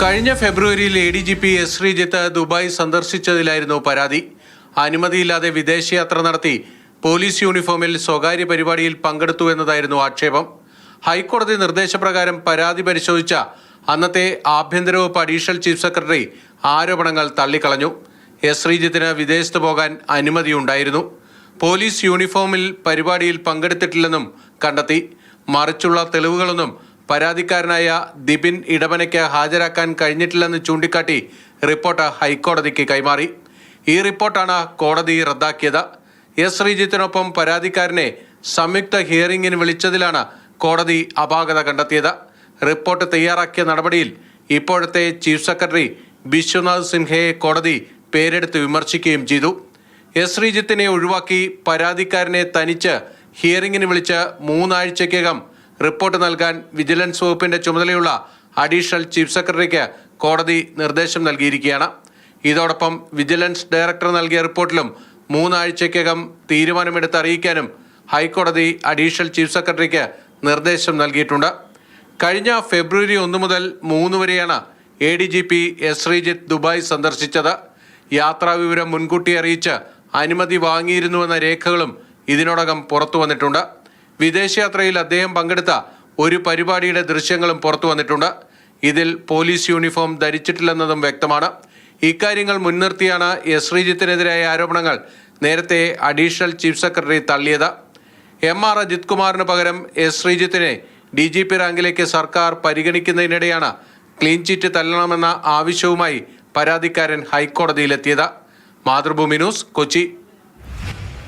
കഴിഞ്ഞ ഫെബ്രുവരിയിൽ ADGP S. Sreejith Dubai സന്ദർശിച്ചതിലായിരുന്നു പരാതി. അനുമതിയില്ലാതെ വിദേശയാത്ര നടത്തി പോലീസ് യൂണിഫോമിൽ സ്വകാര്യ പരിപാടിയിൽ പങ്കെടുത്തു എന്നതായിരുന്നു ആക്ഷേപം. ഹൈക്കോടതി നിർദ്ദേശപ്രകാരം പരാതി പരിശോധിച്ച അന്നത്തെ ആഭ്യന്തര വകുപ്പ് അഡീഷണൽ ചീഫ് സെക്രട്ടറി ആരോപണങ്ങൾ തള്ളിക്കളഞ്ഞു. S. ശ്രീജിത്തിന് വിദേശത്ത് പോകാൻ അനുമതിയുണ്ടായിരുന്നു. പോലീസ് യൂണിഫോമിൽ പരിപാടിയിൽ പങ്കെടുത്തിട്ടില്ലെന്നും കണ്ടെത്തി. മറിച്ചുള്ള തെളിവുകളൊന്നും പരാതിക്കാരനായ ദിബിൻ ഇടവനയ്ക്ക് ഹാജരാക്കാൻ കഴിഞ്ഞിട്ടില്ലെന്ന് ചൂണ്ടിക്കാട്ടി റിപ്പോർട്ട് ഹൈക്കോടതിക്ക് കൈമാറി. ഈ റിപ്പോർട്ടാണ് കോടതി റദ്ദാക്കിയത്. S. ശ്രീജിത്തിനൊപ്പം പരാതിക്കാരനെ സംയുക്ത ഹിയറിംഗിന് വിളിച്ചതിലാണ് കോടതി അപാകത കണ്ടെത്തിയത്. റിപ്പോർട്ട് തയ്യാറാക്കിയ നടപടിയിൽ ഇപ്പോഴത്തെ ചീഫ് സെക്രട്ടറി ബിശ്വനാഥ് സിൻഹയെ കോടതി പേരെടുത്ത് വിമർശിക്കുകയും ചെയ്തു. S. ശ്രീജിത്തിനെ ഒഴിവാക്കി പരാതിക്കാരനെ തനിച്ച് ഹിയറിംഗിന് വിളിച്ച് 3 ആഴ്ചയ്ക്കകം റിപ്പോർട്ട് നൽകാൻ വിജിലൻസ് വകുപ്പിന്റെ ചുമതലയുള്ള അഡീഷണൽ ചീഫ് സെക്രട്ടറിക്ക് കോടതി നിർദ്ദേശം നൽകിയിരിക്കുകയാണ്. ഇതോടൊപ്പം വിജിലൻസ് ഡയറക്ടർ നൽകിയ റിപ്പോർട്ടിലും 3 ആഴ്ചയ്ക്കകം തീരുമാനമെടുത്ത് അറിയിക്കാനും ഹൈക്കോടതി അഡീഷണൽ ചീഫ് സെക്രട്ടറിക്ക് നിർദ്ദേശം നൽകിയിട്ടുണ്ട്. കഴിഞ്ഞ ഫെബ്രുവരി 1 മുതൽ 3 വരെയാണ് ADGP S. ശ്രീജിത്ത് ദുബായ് സന്ദർശിച്ചത്. യാത്രാവിവരം മുൻകൂട്ടി അറിയിച്ച് അനുമതി വാങ്ങിയിരുന്നുവെന്ന രേഖകളും ഇതിനോടകം പുറത്തു വന്നിട്ടുണ്ട്. വിദേശയാത്രയിൽ അദ്ദേഹം പങ്കെടുത്ത ഒരു പരിപാടിയുടെ ദൃശ്യങ്ങളും പുറത്തു വന്നിട്ടുണ്ട്. ഇതിൽ പോലീസ് യൂണിഫോം ധരിച്ചിട്ടില്ലെന്നതും വ്യക്തമാണ്. ഇക്കാര്യങ്ങൾ മുൻനിർത്തിയാണ് S. ശ്രീജിത്തിനെതിരായ ആരോപണങ്ങൾ നേരത്തെ അഡീഷണൽ ചീഫ് സെക്രട്ടറി തള്ളിയത്. MR അജിത് കുമാറിന് പകരം S. ശ്രീജിത്തിനെ DGP റാങ്കിലേക്ക് സർക്കാർ പരിഗണിക്കുന്നതിനിടെയാണ് ക്ലീൻ ചിറ്റ് തള്ളണമെന്ന ആവശ്യവുമായി പരാതിക്കാരൻ ഹൈക്കോടതിയിലെത്തിയത്. മാതൃഭൂമി ന്യൂസ്, കൊച്ചി.